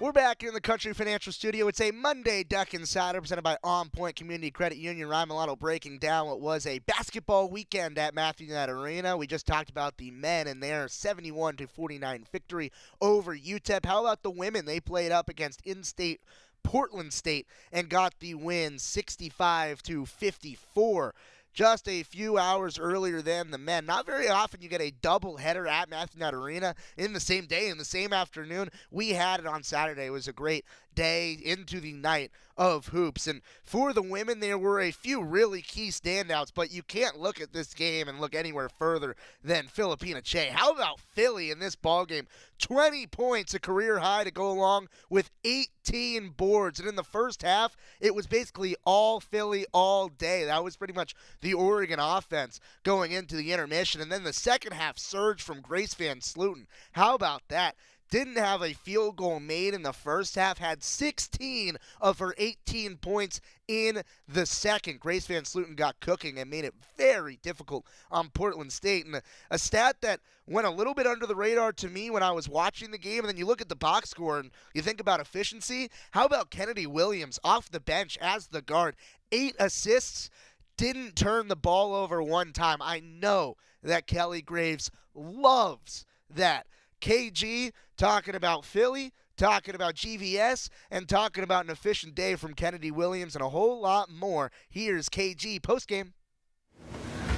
We're back in the Country Financial Studio. It's a Monday Duck Insider presented by OnPoint Community Credit Union. Ryan Milano breaking down what was a basketball weekend at Matthew Knight Arena. We just talked about the men and their 71-49 victory over UTEP. How about the women? They played up against in-state Portland State and got the win 65-54. Just a few hours earlier than the men. Not very often you get a doubleheader at Matthew Knight Arena in the same day, in the same afternoon. We had it on Saturday. It was a great day into the night of hoops. And for the women, there were a few really key standouts, but you can't look at this game and look anywhere further than Filipina Che. How about Philly in this ballgame? 20 points, a career high to go along with 18 boards. And in the first half, it was basically all Philly all day. That was pretty much the Oregon offense going into the intermission. And then the second half surge from Grace Van Slooten. How about that? Didn't have a field goal made in the first half, had 16 of her 18 points in the second. Grace Van Slooten got cooking and made it very difficult on Portland State. And a stat that went a little bit under the radar to me when I was watching the game, and then you look at the box score and you think about efficiency. How about Kennedy Williams off the bench as the guard? 8 assists, didn't turn the ball over one time. I know that Kelly Graves loves that. KG talking about Philly, talking about GVS, and talking about an efficient day from Kennedy Williams and a whole lot more. Here's KG postgame.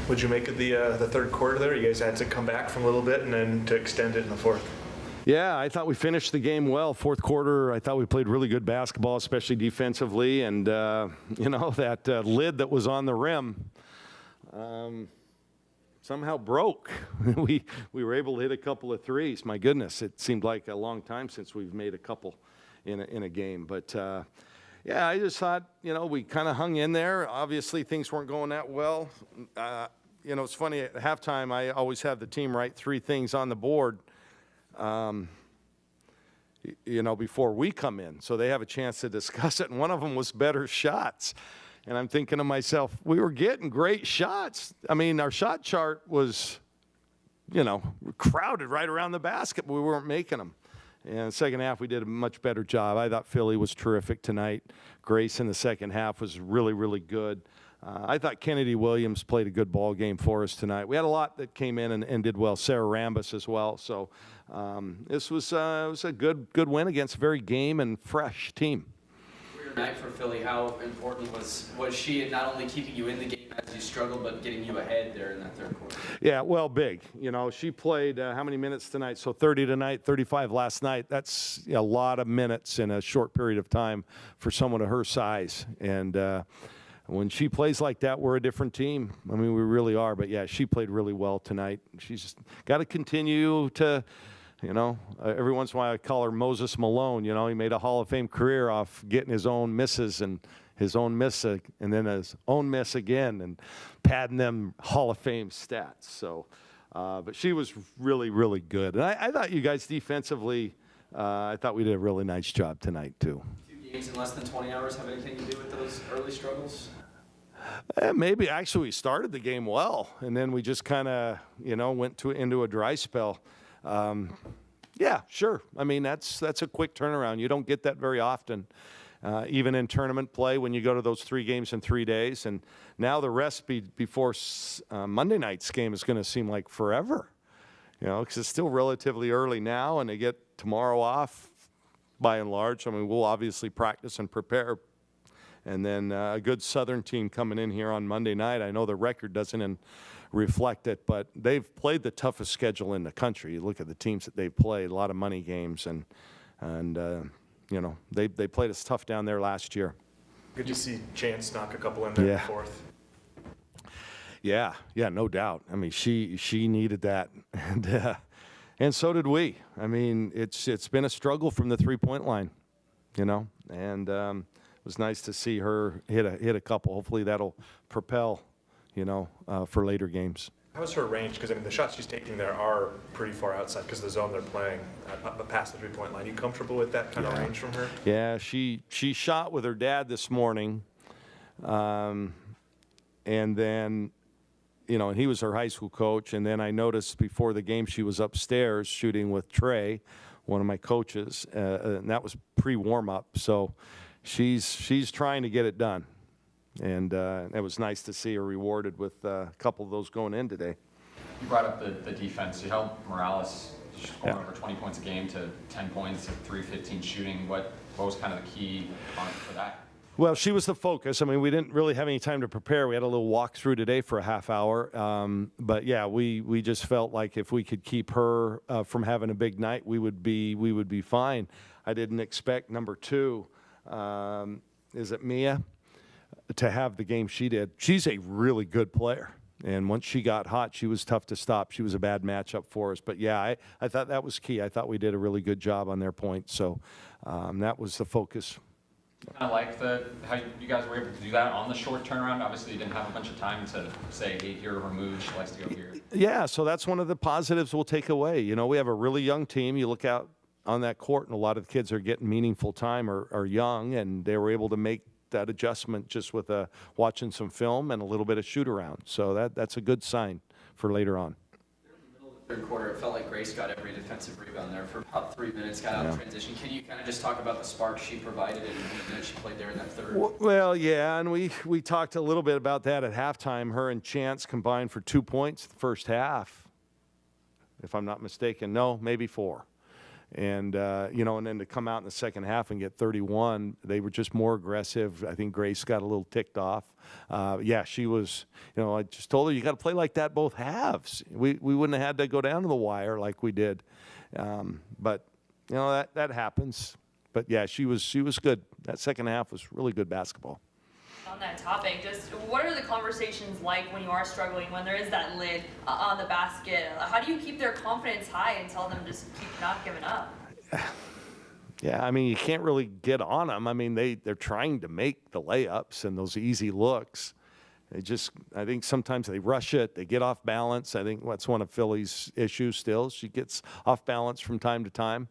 What'd you make of the third quarter there? You guys had to come back from a little bit and then to extend it in the fourth. Yeah, I thought we finished the game well. Fourth quarter, I thought we played really good basketball, especially defensively. And, that lid that was on the rim somehow broke. we were able to hit a couple of threes. My goodness, it seemed like a long time since we've made a couple in a game. But, I just thought, we kind of hung in there. Obviously, things weren't going that well. It's funny, at halftime, I always have the team write 3 things on the board, before we come in. So they have a chance to discuss it. And one of them was better shots. And I'm thinking to myself, we were getting great shots. I mean, our shot chart was, crowded right around the basket, but we weren't making them. And the second half, we did a much better job. I thought Philly was terrific tonight. Grace in the second half was really, really good. I thought Kennedy Williams played a good ball game for us tonight. We had a lot that came in and did well. Sarah Rambus as well. So this was a good win against a very game and fresh team. Night for Philly, how important was she in not only keeping you in the game as you struggled, but getting you ahead there in that third quarter? Yeah, well, big. She played how many minutes tonight? So 30 tonight, 35 last night. That's a lot of minutes in a short period of time for someone of her size. And when she plays like that, we're a different team. I mean, we really are. But, yeah, she played really well tonight. She's just got to continue to – every once in a while I call her Moses Malone. He made a Hall of Fame career off getting his own misses and his own miss and then his own miss again and padding them Hall of Fame stats. So, but she was really, really good. And I thought you guys defensively, I thought we did a really nice job tonight too. 2 games in less than 20 hours have anything to do with those early struggles? Maybe. Actually, we started the game well, and then we just kind of, went into a dry spell. Yeah, sure. I mean, that's a quick turnaround. You don't get that very often, even in tournament play when you go to those 3 games in 3 days. And now the rest before Monday night's game is going to seem like forever, because it's still relatively early now, and they get tomorrow off by and large. I mean, we'll obviously practice and prepare. And then a good Southern team coming in here on Monday night. I know the record doesn't reflect it, but they've played the toughest schedule in the country. You look at the teams that they've played, a lot of money games, and they played us tough down there last year. Good to see Chance knock a couple in there in the fourth. Yeah, no doubt. I mean, she needed that, and so did we. I mean, it's been a struggle from the 3-point line, and it was nice to see her hit a couple. Hopefully that'll propel, for later games. How's her range? Because, the shots she's taking there are pretty far outside because of the zone they're playing, past the 3-point line. Are you comfortable with that kind of range from her? Yeah, she shot with her dad this morning, and then, and he was her high school coach. And then I noticed before the game she was upstairs shooting with Trey, one of my coaches, and that was pre-warm-up. So she's trying to get it done. And it was nice to see her rewarded with a couple of those going in today. You brought up the defense. You held Morales scoring over 20 points a game to 10 points at 3-15 shooting. What was kind of the key for that? Well, she was the focus. I mean, we didn't really have any time to prepare. We had a little walkthrough today for a half hour. But, yeah, we just felt like if we could keep her from having a big night, we would be fine. I didn't expect number 2. Is it Mia? To have the game she did. She's a really good player. And once she got hot, she was tough to stop. She was a bad matchup for us. But, yeah, I thought that was key. I thought we did a really good job on their points. So that was the focus. Kind of like how you guys were able to do that on the short turnaround. Obviously, you didn't have a bunch of time to say, hey, here, remove, she likes to go here. Yeah, so that's one of the positives we'll take away. We have a really young team. You look out on that court, and a lot of the kids are getting meaningful time or are young, and they were able to make that adjustment just with watching some film and a little bit of shoot around. So that's a good sign for later on. Third quarter, it felt like Grace got every defensive rebound there for about 3 minutes, got out of transition. Can you kind of just talk about the spark she provided and the minutes she played there in that third? Well, yeah, and we talked a little bit about that at halftime. Her and Chance combined for 2 points the first half. if I'm not mistaken. No, maybe 4. And, and then to come out in the second half and get 31, they were just more aggressive. I think Grace got a little ticked off. She was, I just told her, you got to play like that both halves. We wouldn't have had to go down to the wire like we did. But, that happens. But, yeah, she was good. That second half was really good basketball. On that topic, just what are the conversations like when you are struggling, when there is that lid on the basket? How do you keep their confidence high and tell them just keep not giving up? Yeah, I mean, you can't really get on them. I mean, they're trying to make the layups and those easy looks. I think sometimes they rush it, they get off balance. I think that's one of Philly's issues still. She gets off balance from time to time.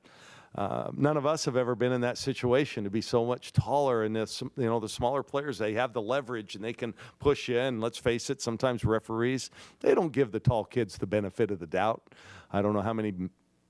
None of us have ever been in that situation to be so much taller, and this, the smaller players, they have the leverage and they can push you. And let's face it, sometimes referees, they don't give the tall kids the benefit of the doubt. I don't know how many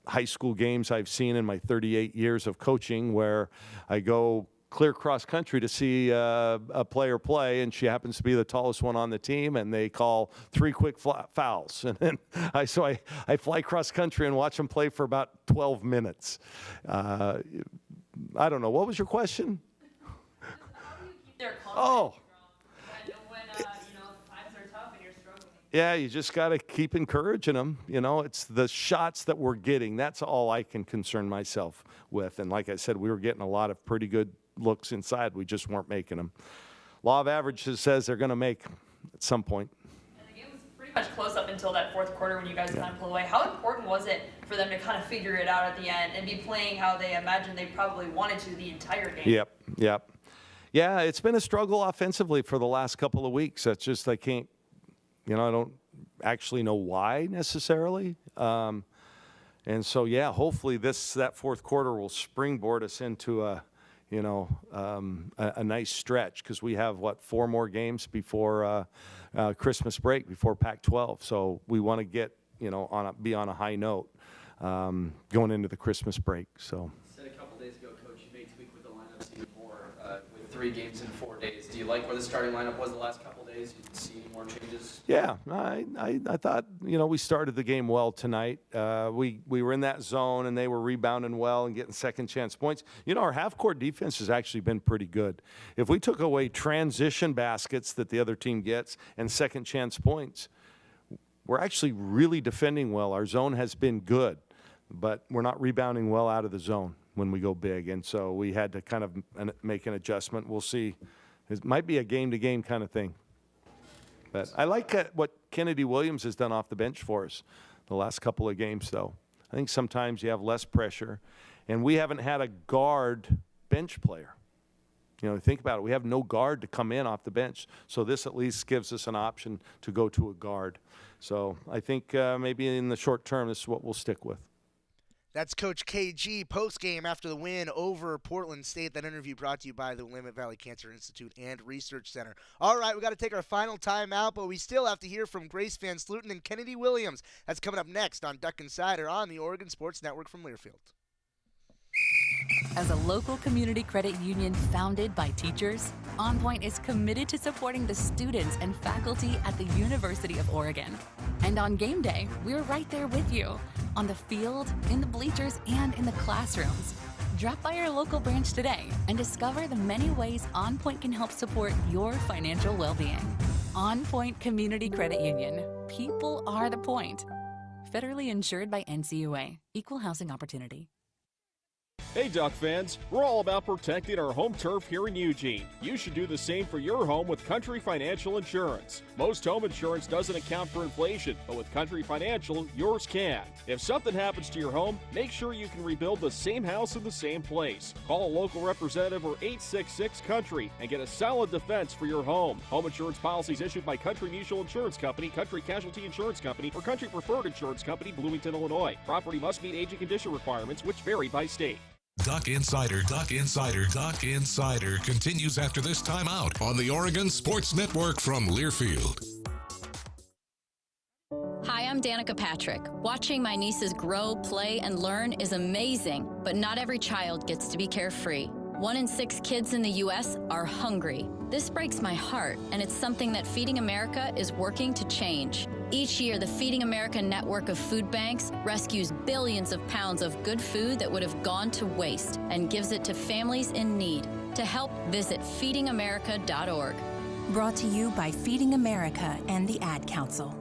high school games I've seen in my 38 years of coaching where I go clear cross country to see a player play, and she happens to be the tallest one on the team, and they call 3 quick fouls. And then I fly cross country and watch them play for about 12 minutes. I don't know. What was your question? How do you keep their confidence when times are tough and you're struggling? Yeah, you just got to keep encouraging them. It's the shots that we're getting. That's all I can concern myself with. And like I said, we were getting a lot of pretty good looks inside. We just weren't making them. Law of averages says they're going to make at some point. And the game was pretty much close up until that fourth quarter when you guys kind of pulled away. How important was it for them to kind of figure it out at the end and be playing how they imagined they probably wanted to the entire game? Yep. Yeah, it's been a struggle offensively for the last couple of weeks. That's just, I can't, I don't actually know why necessarily. And so, hopefully that fourth quarter will springboard us into a nice stretch, because we have 4 more games before Christmas break, before Pac-12. So we want to get be on a high note going into the Christmas break. So. You said a couple days ago, Coach, you may tweak with the lineups even more with 3 games in 4 days. Do you like where the starting lineup was the last couple of days? You see any more changes? Yeah, I thought we started the game well tonight. We were in that zone and they were rebounding well and getting second chance points. Our half court defense has actually been pretty good. If we took away transition baskets that the other team gets and second chance points, we're actually really defending well. Our zone has been good, but we're not rebounding well out of the zone when we go big, and so we had to kind of make an adjustment. We'll see. It might be a game-to-game kind of thing. But I like what Kennedy Williams has done off the bench for us the last couple of games, though. I think sometimes you have less pressure, and we haven't had a guard bench player. Think about it. We have no guard to come in off the bench, so this at least gives us an option to go to a guard. So I think maybe in the short term, this is what we'll stick with. That's Coach KG post-game after the win over Portland State. That interview brought to you by the Willamette Valley Cancer Institute and Research Center. All right, we got to take our final time out, but we still have to hear from Grace Van Sluten and Kennedy Williams. That's coming up next on Duck Insider on the Oregon Sports Network from Learfield. As a local community credit union founded by teachers, OnPoint is committed to supporting the students and faculty at the University of Oregon. And on game day, we're right there with you, on the field, in the bleachers, and in the classrooms. Drop by our local branch today and discover the many ways OnPoint can help support your financial well-being. OnPoint Community Credit Union. People are the point. Federally insured by NCUA. Equal housing opportunity. Hey Duck fans, we're all about protecting our home turf here in Eugene. You should do the same for your home with Country Financial Insurance. Most home insurance doesn't account for inflation, but with Country Financial, yours can. If something happens to your home, make sure you can rebuild the same house in the same place. Call a local representative or 866-COUNTRY and get a solid defense for your home. Home insurance policies issued by Country Mutual Insurance Company, Country Casualty Insurance Company, or Country Preferred Insurance Company, Bloomington, Illinois. Property must meet age and condition requirements, which vary by state. Duck Insider continues after this timeout on the Oregon Sports Network from Learfield. Hi, I'm Danica Patrick. Watching my nieces grow, play, and learn is amazing, but not every child gets to be carefree. 1 in 6 kids in the U.S. are hungry. This breaks my heart, and it's something that Feeding America is working to change. Each year, the Feeding America network of food banks rescues billions of pounds of good food that would have gone to waste and gives it to families in need. To help, visit feedingamerica.org. Brought to you by Feeding America and the Ad Council.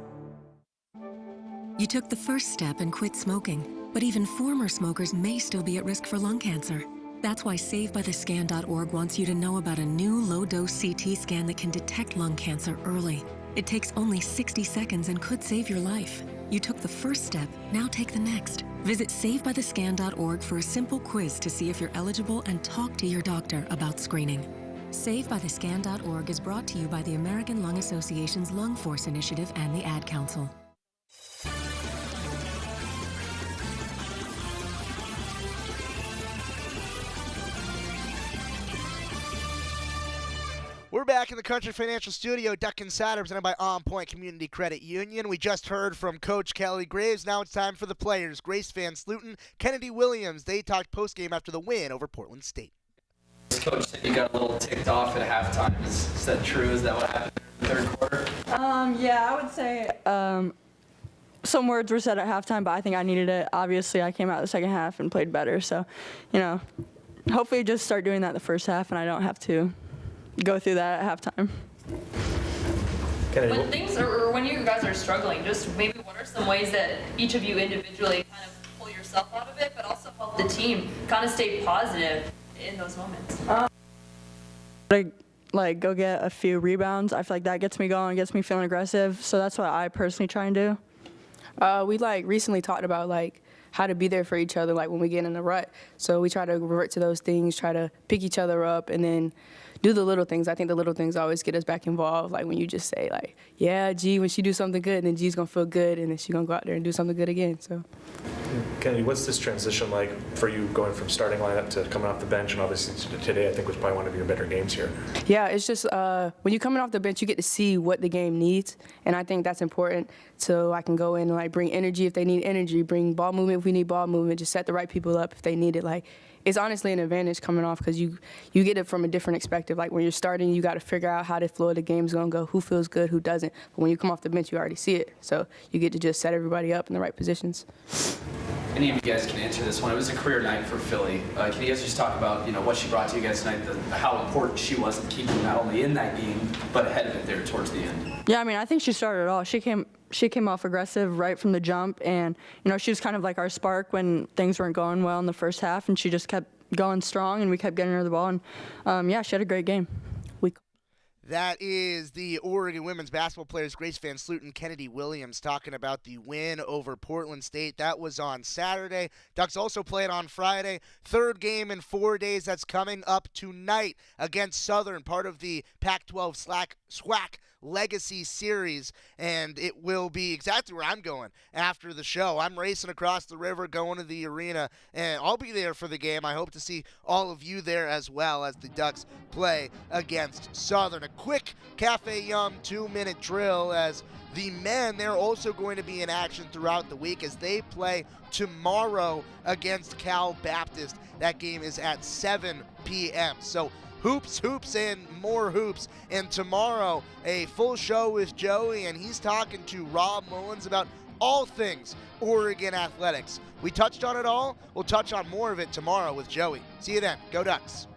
You took the first step and quit smoking, but even former smokers may still be at risk for lung cancer. That's why SaveByTheScan.org wants you to know about a new low-dose CT scan that can detect lung cancer early. It takes only 60 seconds and could save your life. You took the first step, now take the next. Visit SaveByTheScan.org for a simple quiz to see if you're eligible and talk to your doctor about screening. SaveByTheScan.org is brought to you by the American Lung Association's Lung Force Initiative and the Ad Council. We're back in the Country Financial Studio. Duck Insider presented by OnPoint Community Credit Union. We just heard from Coach Kelly Graves. Now it's time for the players. Grace Van Sluten, Kennedy Williams. They talked postgame after the win over Portland State. Coach said you got a little ticked off at halftime. Is that true? Is that what happened in the third quarter? Yeah, I would say some words were said at halftime, but I think I needed it. Obviously, I came out the second half and played better. So, hopefully just start doing that the first half and I don't have to go through that at halftime. When you guys are struggling, just maybe what are some ways that each of you individually kind of pull yourself out of it, but also help the team kind of stay positive in those moments? Go get a few rebounds. I feel like that gets me going, gets me feeling aggressive. So that's what I personally try and do. We recently talked about how to be there for each other when we get in a rut. So we try to revert to those things, try to pick each other up, and then do the little things. I think the little things always get us back involved. When you just say yeah, G, when she do something good, and then G's gonna feel good, and then she's gonna go out there and do something good again. So. Kennedy, what's this transition like for you going from starting lineup to coming off the bench? And obviously today, I think was probably one of your better games here. Yeah, it's just when you're coming off the bench, you get to see what the game needs, and I think that's important. So I can go in and bring energy if they need energy, bring ball movement if we need ball movement, just set the right people up if they need it. It's honestly an advantage coming off because you get it from a different perspective. When you're starting, you got to figure out how the flow of the game's going to go, who feels good, who doesn't. But when you come off the bench, you already see it. So you get to just set everybody up in the right positions. Any of you guys can answer this one. It was a career night for Philly. Can you guys just talk about what she brought to you guys tonight, how important she was in keeping not only in that game, but ahead of it there towards the end? Yeah, I think she started it all. She came off aggressive right from the jump, and she was kind of like our spark when things weren't going well in the first half, and she just kept going strong, and we kept getting her the ball, and she had a great game. That is the Oregon women's basketball players Grace Van Sluten, Kennedy Williams talking about the win over Portland State. That was on Saturday. Ducks also played on Friday. Third game in 4 days. That's coming up tonight against Southern, part of the Pac-12 SWAC Legacy Series, and it will be exactly where I'm going after the show. I'm racing across the river, going to the arena, and I'll be there for the game. I hope to see all of you there as well as the Ducks play against Southern. A quick Cafe Yum 2-minute drill as the men, they're also going to be in action throughout the week as they play tomorrow against Cal Baptist. That game is at 7 p.m. So hoops, and more hoops. And tomorrow, a full show with Joey, and he's talking to Rob Mullins about all things Oregon athletics. We touched on it all. We'll touch on more of it tomorrow with Joey. See you then. Go Ducks.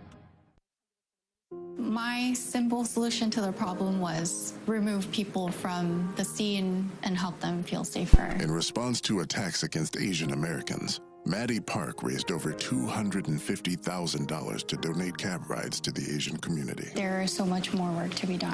My simple solution to the problem was remove people from the scene and help them feel safer. In response to attacks against Asian Americans, Maddie Park raised over $250,000 to donate cab rides to the Asian community. There is so much more work to be done.